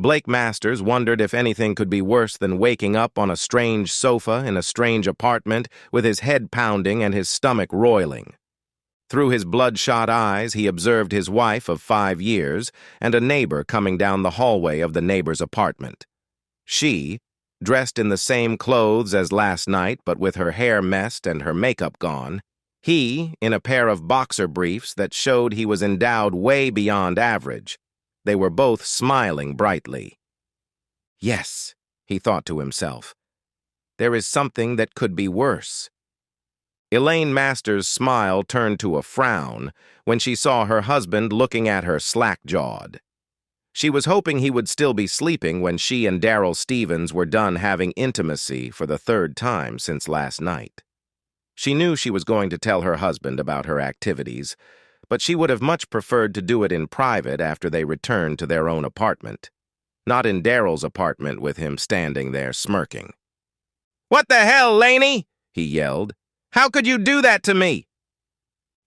Blake Masters wondered if anything could be worse than waking up on a strange sofa in a strange apartment with his head pounding and his stomach roiling. Through his bloodshot eyes, he observed his wife of 5 years and a neighbor coming down the hallway of the neighbor's apartment. She, dressed in the same clothes as last night but with her hair messed and her makeup gone, he in a pair of boxer briefs that showed he was endowed way beyond average. They were both smiling brightly. Yes, he thought to himself, there is something that could be worse. Elaine Masters' smile turned to a frown when she saw her husband looking at her slack-jawed. She was hoping he would still be sleeping when she and Daryl Stevens were done having intimacy for the 3rd time since last night. She knew she was going to tell her husband about her activities, but she would have much preferred to do it in private after they returned to their own apartment, not in Daryl's apartment with him standing there smirking. "What the hell, Laney?" he yelled. "How could you do that to me?"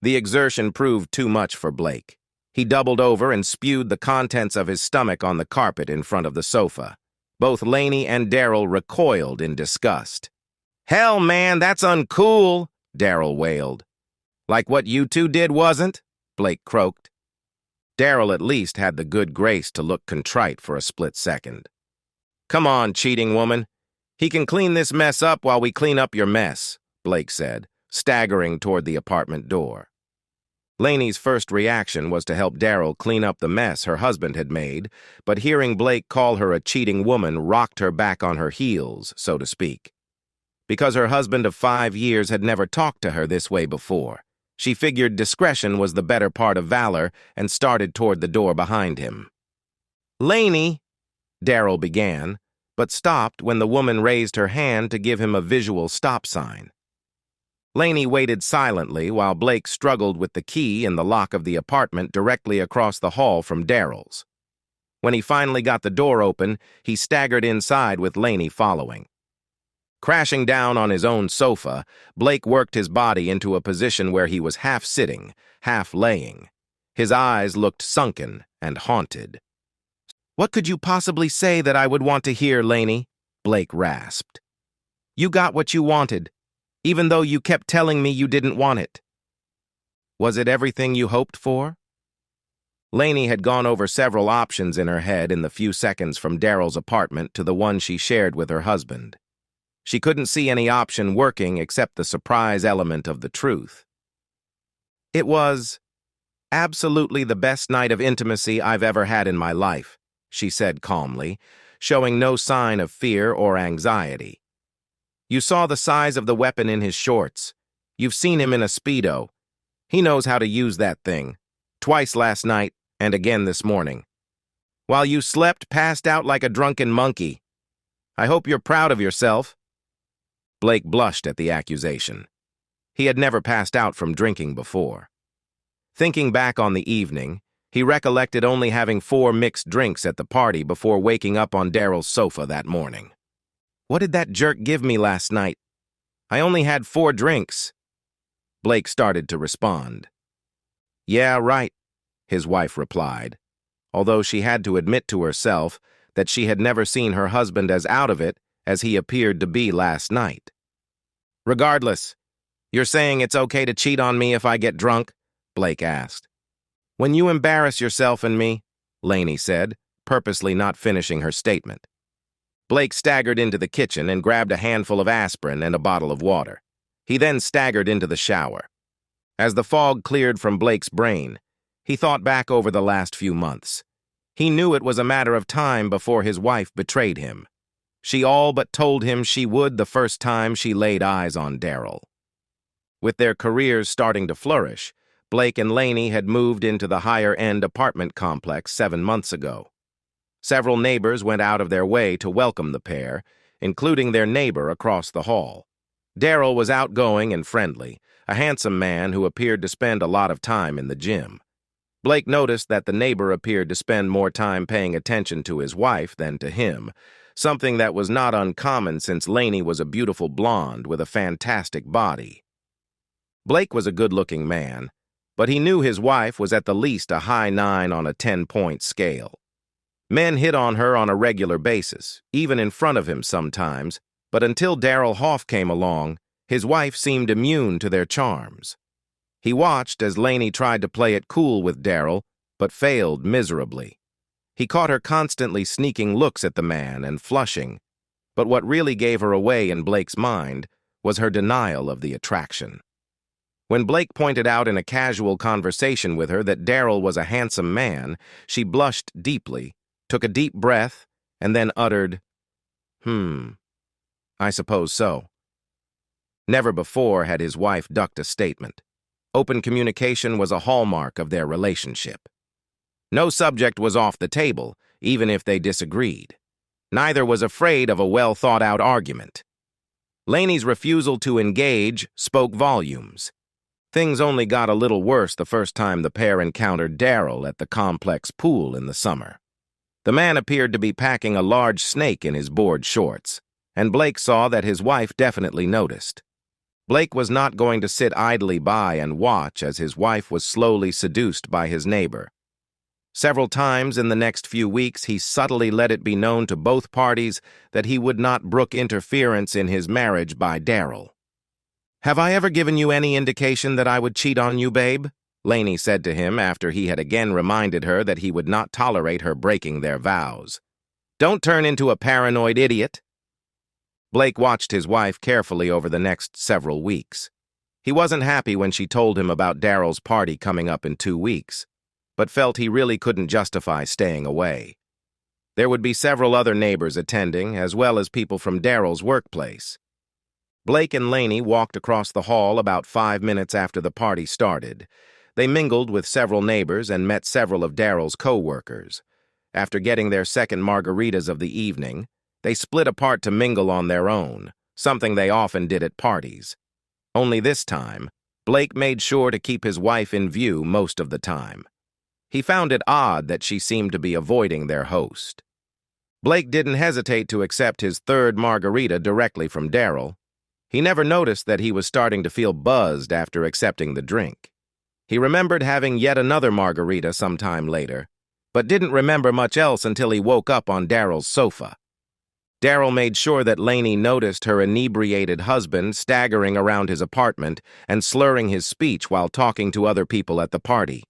The exertion proved too much for Blake. He doubled over and spewed the contents of his stomach on the carpet in front of the sofa. Both Laney and Daryl recoiled in disgust. "Hell, man, that's uncool," Daryl wailed. "Like what you two did wasn't?" Blake croaked. Daryl at least had the good grace to look contrite for a split second. "Come on, cheating woman. He can clean this mess up while we clean up your mess," Blake said, staggering toward the apartment door. Laney's first reaction was to help Daryl clean up the mess her husband had made, but hearing Blake call her a cheating woman rocked her back on her heels, so to speak. Because her husband of 5 years had never talked to her this way before, she figured discretion was the better part of valor and started toward the door behind him. "Laney," Daryl began, but stopped when the woman raised her hand to give him a visual stop sign. Laney waited silently while Blake struggled with the key in the lock of the apartment directly across the hall from Daryl's. When he finally got the door open, he staggered inside with Laney following. Crashing down on his own sofa, Blake worked his body into a position where he was half sitting, half laying. His eyes looked sunken and haunted. "What could you possibly say that I would want to hear, Laney?" Blake rasped. "You got what you wanted, even though you kept telling me you didn't want it." "Was it everything you hoped for?" Laney had gone over several options in her head in the few seconds from Daryl's apartment to the one she shared with her husband. She couldn't see any option working except the surprise element of the truth. "It was absolutely the best night of intimacy I've ever had in my life," she said calmly, showing no sign of fear or anxiety. "You saw the size of the weapon in his shorts. You've seen him in a Speedo. He knows how to use that thing. Twice last night and again this morning. While you slept passed out like a drunken monkey. I hope you're proud of yourself." Blake blushed at the accusation. He had never passed out from drinking before. Thinking back on the evening, he recollected only having 4 mixed drinks at the party before waking up on Daryl's sofa that morning. "What did that jerk give me last night? I only had 4 drinks." Blake started to respond. "Yeah, right," his wife replied, although she had to admit to herself that she had never seen her husband as out of it as he appeared to be last night. "Regardless, you're saying it's okay to cheat on me if I get drunk?" Blake asked. "When you embarrass yourself and me," Laney said, purposely not finishing her statement. Blake staggered into the kitchen and grabbed a handful of aspirin and a bottle of water. He then staggered into the shower. As the fog cleared from Blake's brain, he thought back over the last few months. He knew it was a matter of time before his wife betrayed him. She all but told him she would the first time she laid eyes on Daryl. With their careers starting to flourish, Blake and Laney had moved into the higher-end apartment complex 7 months ago. Several neighbors went out of their way to welcome the pair, including their neighbor across the hall. Daryl was outgoing and friendly, a handsome man who appeared to spend a lot of time in the gym. Blake noticed that the neighbor appeared to spend more time paying attention to his wife than to him, something that was not uncommon since Laney was a beautiful blonde with a fantastic body. Blake was a good-looking man, but he knew his wife was at the least a high 9 on a 10-point scale. Men hit on her on a regular basis, even in front of him sometimes, but until Darryl Hoff came along, his wife seemed immune to their charms. He watched as Laney tried to play it cool with Darryl, but failed miserably. He caught her constantly sneaking looks at the man and flushing, but what really gave her away in Blake's mind was her denial of the attraction. When Blake pointed out in a casual conversation with her that Darryl was a handsome man, she blushed deeply, took a deep breath, and then uttered, I suppose so." Never before had his wife ducked a statement. Open communication was a hallmark of their relationship. No subject was off the table, even if they disagreed. Neither was afraid of a well-thought-out argument. Laney's refusal to engage spoke volumes. Things only got a little worse the first time the pair encountered Darryl at the complex pool in the summer. The man appeared to be packing a large snake in his board shorts, and Blake saw that his wife definitely noticed. Blake was not going to sit idly by and watch as his wife was slowly seduced by his neighbor. Several times in the next few weeks, he subtly let it be known to both parties that he would not brook interference in his marriage by Darryl. "Have I ever given you any indication that I would cheat on you, babe?" Laney said to him after he had again reminded her that he would not tolerate her breaking their vows. "Don't turn into a paranoid idiot." Blake watched his wife carefully over the next several weeks. He wasn't happy when she told him about Darryl's party coming up in 2 weeks, but felt he really couldn't justify staying away. There would be several other neighbors attending, as well as people from Darryl's workplace. Blake and Laney walked across the hall about 5 minutes after the party started. They mingled with several neighbors and met several of Darryl's co-workers. After getting their second margaritas of the evening, they split apart to mingle on their own, something they often did at parties. Only this time, Blake made sure to keep his wife in view most of the time. He found it odd that she seemed to be avoiding their host. Blake didn't hesitate to accept his third margarita directly from Darryl. He never noticed that he was starting to feel buzzed after accepting the drink. He remembered having yet another margarita sometime later, but didn't remember much else until he woke up on Darryl's sofa. Darryl made sure that Laney noticed her inebriated husband staggering around his apartment and slurring his speech while talking to other people at the party.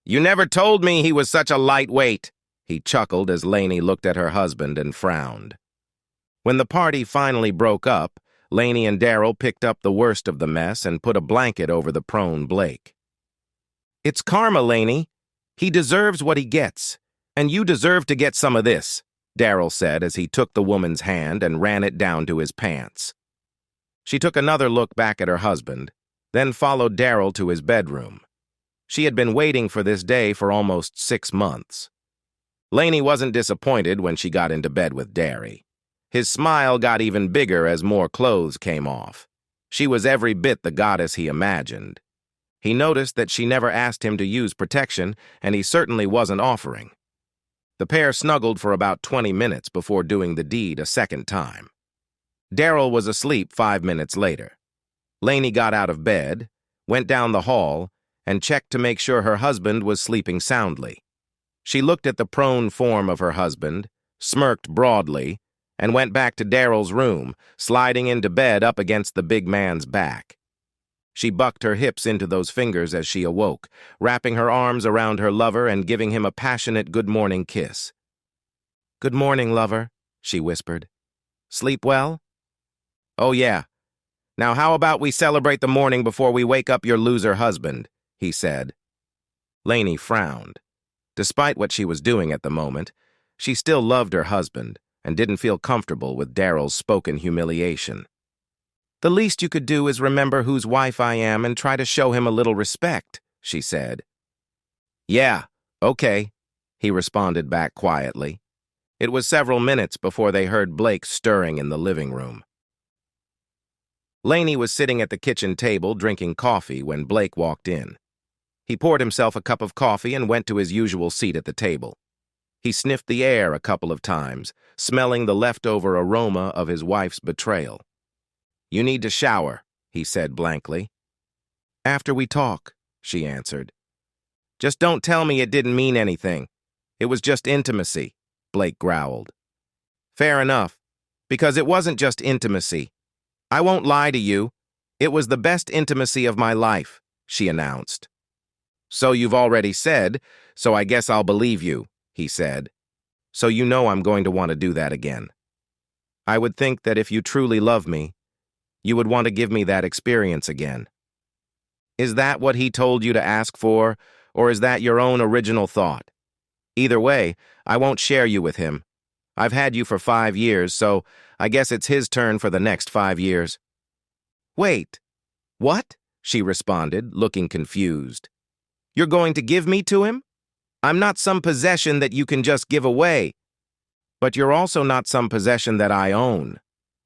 "You never told me he was such a lightweight," he chuckled as Laney looked at her husband and frowned. When the party finally broke up, Laney and Darryl picked up the worst of the mess and put a blanket over the prone Blake. "It's karma, Laney. He deserves what he gets, and you deserve to get some of this," Darryl said as he took the woman's hand and ran it down to his pants. She took another look back at her husband, then followed Darryl to his bedroom. She had been waiting for this day for almost 6 months. Laney wasn't disappointed when she got into bed with Darry. His smile got even bigger as more clothes came off. She was every bit the goddess he imagined. He noticed that she never asked him to use protection, and he certainly wasn't offering. The pair snuggled for about 20 minutes before doing the deed a second time. Darryl was asleep 5 minutes later. Laney got out of bed, went down the hall, and checked to make sure her husband was sleeping soundly. She looked at the prone form of her husband, smirked broadly, and went back to Darryl's room, sliding into bed up against the big man's back. She bucked her hips into those fingers as she awoke, wrapping her arms around her lover and giving him a passionate good-morning kiss. "Good morning, lover," she whispered. "Sleep well?" "Oh, yeah. Now how about we celebrate the morning before we wake up your loser husband?" he said. Laney frowned. Despite what she was doing at the moment, she still loved her husband and didn't feel comfortable with Darryl's spoken humiliation. "The least you could do is remember whose wife I am and try to show him a little respect," she said. "Yeah, okay," he responded back quietly. It was several minutes before they heard Blake stirring in the living room. Laney was sitting at the kitchen table drinking coffee when Blake walked in. He poured himself a cup of coffee and went to his usual seat at the table. He sniffed the air a couple of times, smelling the leftover aroma of his wife's betrayal. "You need to shower," he said blankly. "After we talk," she answered. "Just don't tell me it didn't mean anything. It was just intimacy, Blake growled. Fair enough, because it wasn't just intimacy. I won't lie to you. It was the best intimacy of my life, she announced. So you've already said, so I guess I'll believe you, he said. So you know I'm going to want to do that again. I would think that if you truly love me, you would want to give me that experience again. Is that what he told you to ask for, or is that your own original thought? Either way, I won't share you with him. I've had you for 5 years, so I guess it's his turn for the next 5 years. Wait, what? She responded, looking confused. You're going to give me to him? I'm not some possession that you can just give away. But you're also not some possession that I own.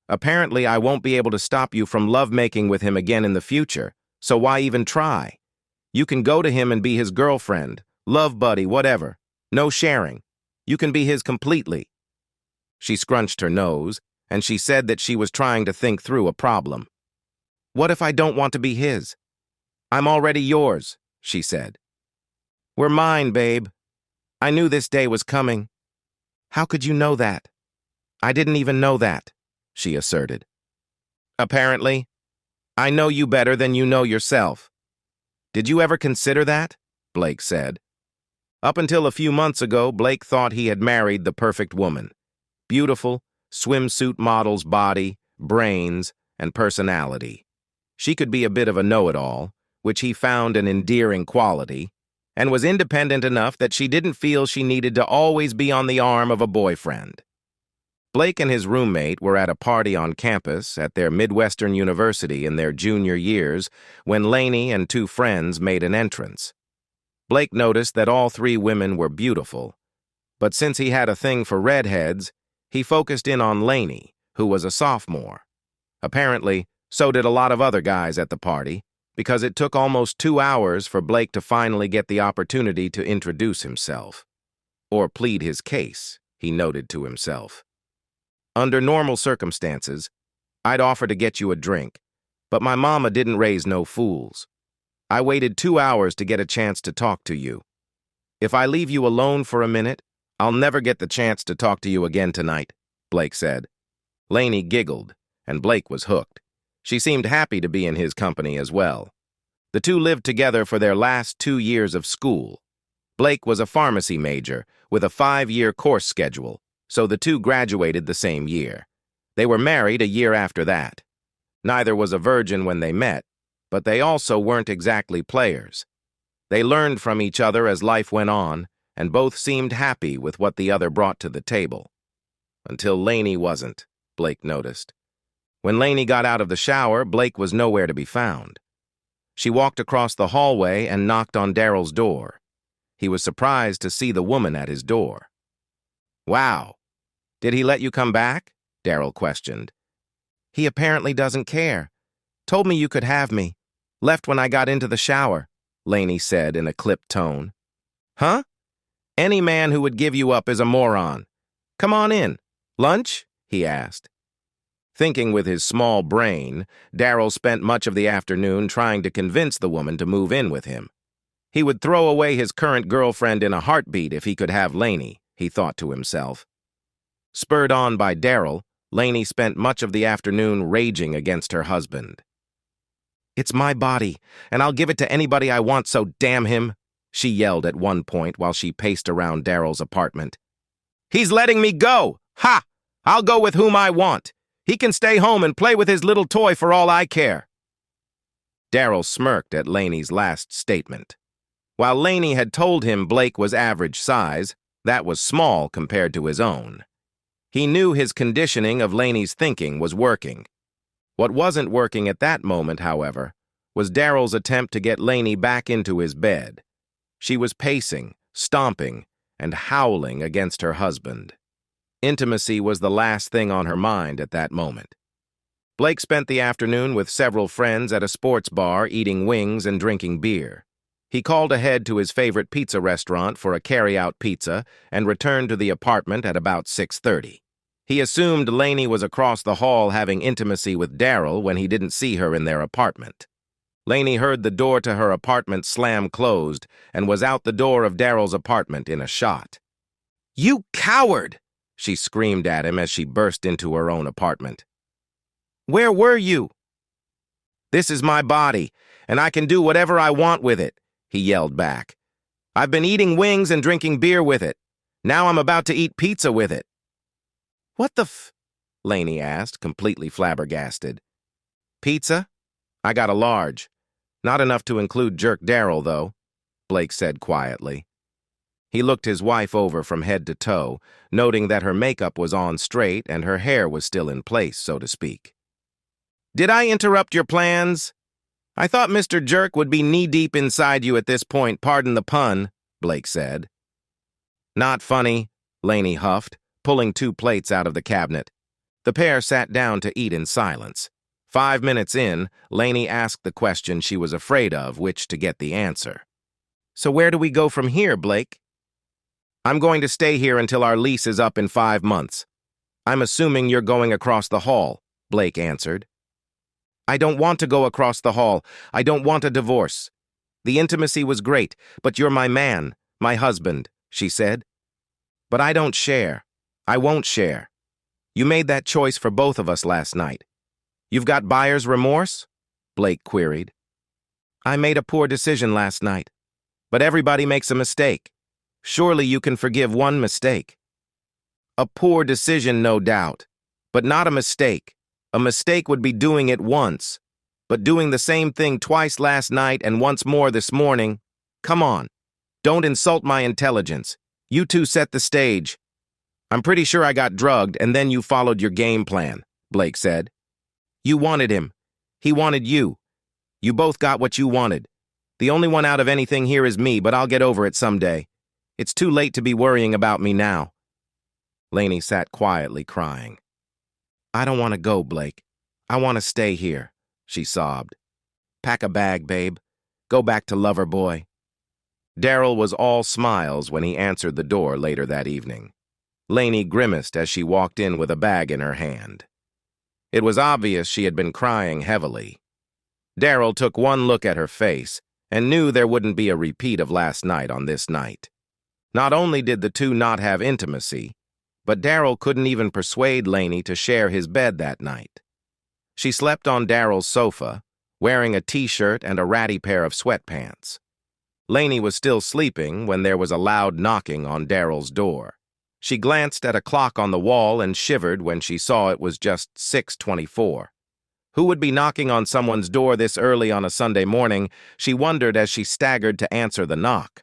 Apparently, I won't be able to stop you from lovemaking with him again in the future, so why even try? You can go to him and be his girlfriend, love buddy, whatever. No sharing. You can be his completely. She scrunched her nose, and she said that she was trying to think through a problem. What if I don't want to be his? I'm already yours, she said. We're mine, babe. I knew this day was coming. How could you know that? I didn't even know that, she asserted. Apparently, I know you better than you know yourself. Did you ever consider that? Blake said. Up until a few months ago, Blake thought he had married the perfect woman. Beautiful, swimsuit model's body, brains, and personality. She could be a bit of a know-it-all, which he found an endearing quality, and was independent enough that she didn't feel she needed to always be on the arm of a boyfriend. Blake and his roommate were at a party on campus at their Midwestern University in their junior years when Laney and 2 friends made an entrance. Blake noticed that all 3 women were beautiful, but since he had a thing for redheads, he focused in on Laney, who was a sophomore. Apparently, so did a lot of other guys at the party, because it took almost 2 hours for Blake to finally get the opportunity to introduce himself. Or plead his case, he noted to himself. Under normal circumstances, I'd offer to get you a drink, but my mama didn't raise no fools. I waited 2 hours to get a chance to talk to you. If I leave you alone for a minute, I'll never get the chance to talk to you again tonight, Blake said. Laney giggled, and Blake was hooked. She seemed happy to be in his company as well. The 2 lived together for their last 2 years of school. Blake was a pharmacy major with a 5-year course schedule, so the 2 graduated the same year. They were married a year after that. Neither was a virgin when they met, but they also weren't exactly players. They learned from each other as life went on, and both seemed happy with what the other brought to the table. Until Laney wasn't, Blake noticed. When Laney got out of the shower, Blake was nowhere to be found. She walked across the hallway and knocked on Daryl's door. He was surprised to see the woman at his door. Wow. Did he let you come back? Daryl questioned. He apparently doesn't care. Told me you could have me. Left when I got into the shower, Laney said in a clipped tone. Huh? Any man who would give you up is a moron. Come on in. Lunch? He asked. Thinking with his small brain, Daryl spent much of the afternoon trying to convince the woman to move in with him. He would throw away his current girlfriend in a heartbeat if he could have Laney, he thought to himself. Spurred on by Daryl, Laney spent much of the afternoon raging against her husband. It's my body, and I'll give it to anybody I want, so damn him, she yelled at one point while she paced around Daryl's apartment. He's letting me go! Ha! I'll go with whom I want. He can stay home and play with his little toy for all I care. Daryl smirked at Laney's last statement. While Laney had told him Blake was average size, that was small compared to his own. He knew his conditioning of Laney's thinking was working. What wasn't working at that moment, however, was Daryl's attempt to get Laney back into his bed. She was pacing, stomping, and howling against her husband. Intimacy was the last thing on her mind at that moment. Blake spent the afternoon with several friends at a sports bar eating wings and drinking beer. He called ahead to his favorite pizza restaurant for a carry-out pizza and returned to the apartment at about 6:30. He assumed Laney was across the hall having intimacy with Daryl when he didn't see her in their apartment. Laney heard the door to her apartment slam closed and was out the door of Daryl's apartment in a shot. "You coward!" she screamed at him as she burst into her own apartment. "Where were you?" "This is my body, and I can do whatever I want with it," he yelled back. "I've been eating wings and drinking beer with it. Now I'm about to eat pizza with it." "What the f—?" Laney asked, completely flabbergasted. "Pizza? I got a large. Not enough to include Jerk Darrell, though," Blake said quietly. He looked his wife over from head to toe, noting that her makeup was on straight and her hair was still in place, so to speak. "Did I interrupt your plans? I thought Mr. Jerk would be knee-deep inside you at this point, pardon the pun," Blake said. "Not funny," Laney huffed, pulling 2 plates out of the cabinet. The pair sat down to eat in silence. 5 minutes in, Laney asked the question she was afraid of, which to get the answer. "So where do we go from here, Blake?" "I'm going to stay here until our lease is up in 5 months. I'm assuming you're going across the hall," Blake answered. "I don't want to go across the hall. I don't want a divorce. The intimacy was great, but you're my man, my husband," she said. "But I don't share. I won't share. You made that choice for both of us last night. You've got buyer's remorse?" Blake queried. "I made a poor decision last night. But everybody makes a mistake. Surely you can forgive one mistake." "A poor decision, no doubt, but not a mistake. A mistake would be doing it once, but doing the same thing twice last night and once more this morning, come on. Don't insult my intelligence. You two set the stage. I'm pretty sure I got drugged and then you followed your game plan," Blake said. "You wanted him. He wanted you. You both got what you wanted. The only one out of anything here is me, but I'll get over it someday. It's too late to be worrying about me now." Laney sat quietly crying. "I don't want to go, Blake. I want to stay here," she sobbed. "Pack a bag, babe. Go back to Loverboy." Darrell was all smiles when he answered the door later that evening. Laney grimaced as she walked in with a bag in her hand. It was obvious she had been crying heavily. Darrell took one look at her face and knew there wouldn't be a repeat of last night on this night. Not only did the two not have intimacy, but Darrell couldn't even persuade Laney to share his bed that night. She slept on Darrell's sofa, wearing a t-shirt and a ratty pair of sweatpants. Laney was still sleeping when there was a loud knocking on Darrell's door. She glanced at a clock on the wall and shivered when she saw it was just 6:24. Who would be knocking on someone's door this early on a Sunday morning, she wondered as she staggered to answer the knock.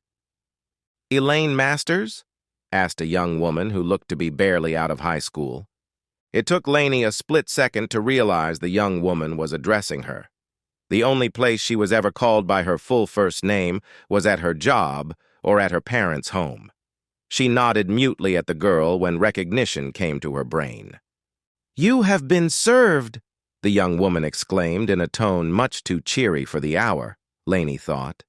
"Elaine Masters?" asked a young woman who looked to be barely out of high school. It took Laney a split second to realize the young woman was addressing her. The only place she was ever called by her full first name was at her job or at her parents' home. She nodded mutely at the girl when recognition came to her brain. "You have been served," the young woman exclaimed in a tone much too cheery for the hour, Laney thought.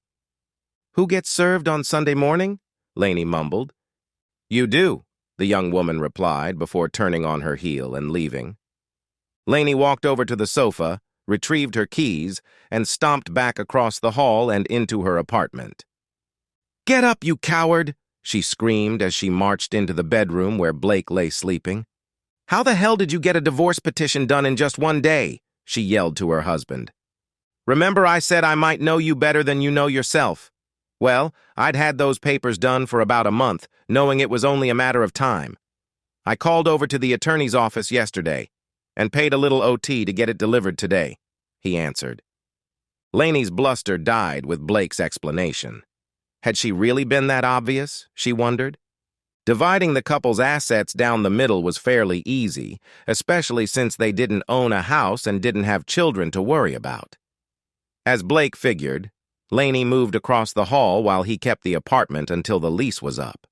"Who gets served on Sunday morning?" Laney mumbled. "You do," the young woman replied before turning on her heel and leaving. Laney walked over to the sofa, retrieved her keys, and stomped back across the hall and into her apartment. "Get up, you coward!" she screamed as she marched into the bedroom where Blake lay sleeping. "How the hell did you get a divorce petition done in just 1 day?" she yelled to her husband. "Remember I said I might know you better than you know yourself? Well, I'd had those papers done for about a month, knowing it was only a matter of time. I called over to the attorney's office yesterday and paid a little OT to get it delivered today," he answered. Laney's bluster died with Blake's explanation. Had she really been that obvious, she wondered? Dividing the couple's assets down the middle was fairly easy, especially since they didn't own a house and didn't have children to worry about. As Blake figured, Laney moved across the hall while he kept the apartment until the lease was up.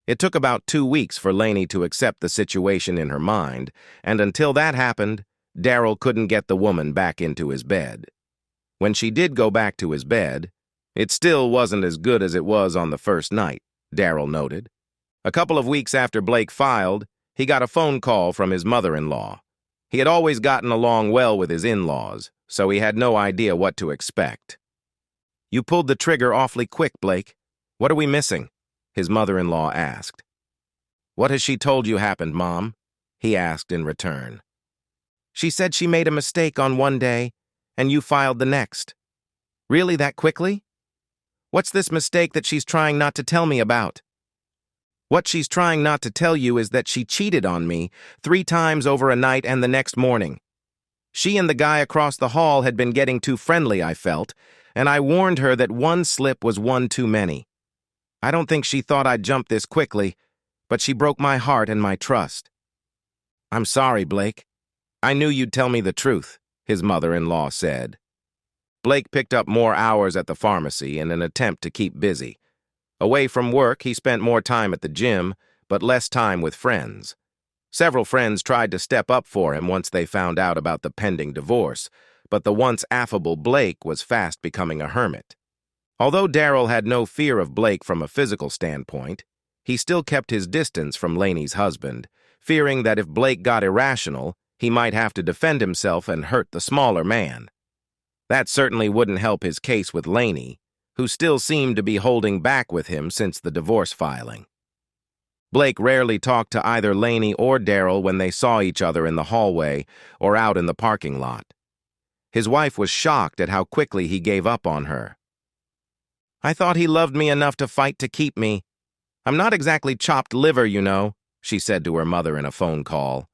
It took about 2 weeks for Laney to accept the situation in her mind, and until that happened, Darrell couldn't get the woman back into his bed. When she did go back to his bed, it still wasn't as good as it was on the first night, Darrell noted. A couple of weeks after Blake filed, he got a phone call from his mother-in-law. He had always gotten along well with his in-laws, so he had no idea what to expect. "You pulled the trigger awfully quick, Blake. What are we missing?" his mother-in-law asked. "What has she told you happened, Mom?" he asked in return. "She said she made a mistake on one day, and you filed the next." "Really, that quickly? What's this mistake that she's trying not to tell me about?" "What she's trying not to tell you is that she cheated on me 3 times over a night and the next morning. She and the guy across the hall had been getting too friendly, I felt, and I warned her that one slip was one too many. I don't think she thought I'd jump this quickly, but she broke my heart and my trust." "I'm sorry, Blake. I knew you'd tell me the truth," his mother-in-law said. Blake picked up more hours at the pharmacy in an attempt to keep busy. Away from work, he spent more time at the gym, but less time with friends. Several friends tried to step up for him once they found out about the pending divorce, but the once affable Blake was fast becoming a hermit. Although Daryl had no fear of Blake from a physical standpoint, he still kept his distance from Laney's husband, fearing that if Blake got irrational, he might have to defend himself and hurt the smaller man. That certainly wouldn't help his case with Laney, who still seemed to be holding back with him since the divorce filing. Blake rarely talked to either Laney or Daryl when they saw each other in the hallway or out in the parking lot. His wife was shocked at how quickly he gave up on her. "I thought he loved me enough to fight to keep me. I'm not exactly chopped liver, you know," she said to her mother in a phone call.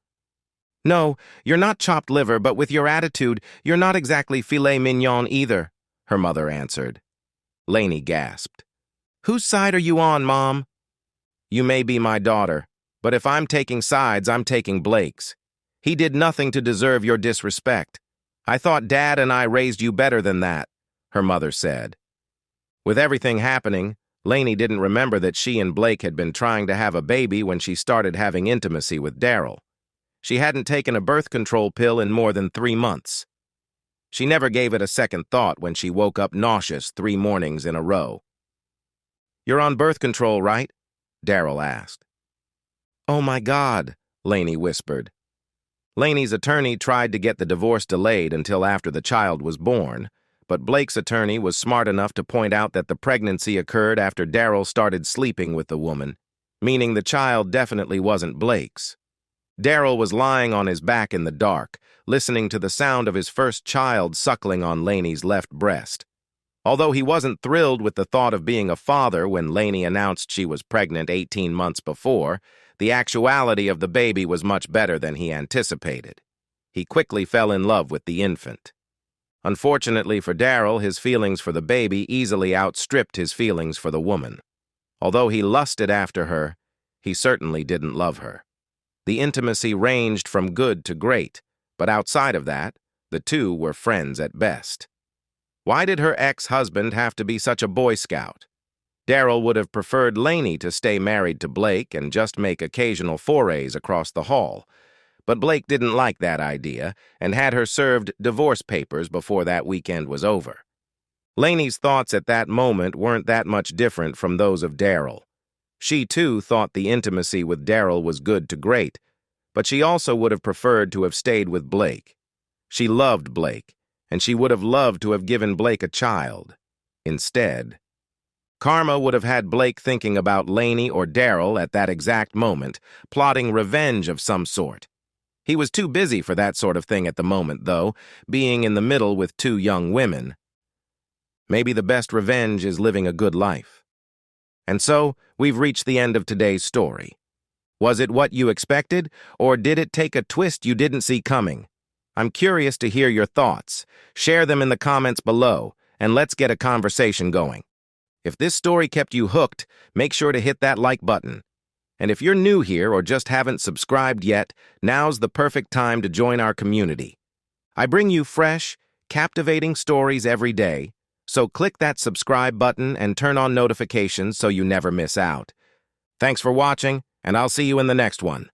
"No, you're not chopped liver, but with your attitude, you're not exactly filet mignon either," her mother answered. Laney gasped. "Whose side are you on, Mom?" "You may be my daughter, but if I'm taking sides, I'm taking Blake's. He did nothing to deserve your disrespect. I thought Dad and I raised you better than that," her mother said. With everything happening, Laney didn't remember that she and Blake had been trying to have a baby when she started having intimacy with Daryl. She hadn't taken a birth control pill in more than 3 months. She never gave it a second thought when she woke up nauseous 3 mornings in a row. "You're on birth control, right?" Daryl asked. "Oh my God," Laney whispered. Laney's attorney tried to get the divorce delayed until after the child was born, but Blake's attorney was smart enough to point out that the pregnancy occurred after Daryl started sleeping with the woman, meaning the child definitely wasn't Blake's. Daryl was lying on his back in the dark, listening to the sound of his first child suckling on Laney's left breast. Although he wasn't thrilled with the thought of being a father when Laney announced she was pregnant 18 months before, the actuality of the baby was much better than he anticipated. He quickly fell in love with the infant. Unfortunately for Daryl, his feelings for the baby easily outstripped his feelings for the woman. Although he lusted after her, he certainly didn't love her. The intimacy ranged from good to great, but outside of that, the two were friends at best. Why did her ex-husband have to be such a Boy Scout? Daryl would have preferred Laney to stay married to Blake and just make occasional forays across the hall. But Blake didn't like that idea and had her served divorce papers before that weekend was over. Laney's thoughts at that moment weren't that much different from those of Daryl. She, too, thought the intimacy with Daryl was good to great, but she also would have preferred to have stayed with Blake. She loved Blake, and she would have loved to have given Blake a child. Instead, karma would have had Blake thinking about Laney or Daryl at that exact moment, plotting revenge of some sort. He was too busy for that sort of thing at the moment, though, being in the middle with 2 young women. Maybe the best revenge is living a good life. And so, we've reached the end of today's story. Was it what you expected, or did it take a twist you didn't see coming? I'm curious to hear your thoughts. Share them in the comments below, and let's get a conversation going. If this story kept you hooked, make sure to hit that like button. And if you're new here or just haven't subscribed yet, now's the perfect time to join our community. I bring you fresh, captivating stories every day, so click that subscribe button and turn on notifications so you never miss out. Thanks for watching, and I'll see you in the next one.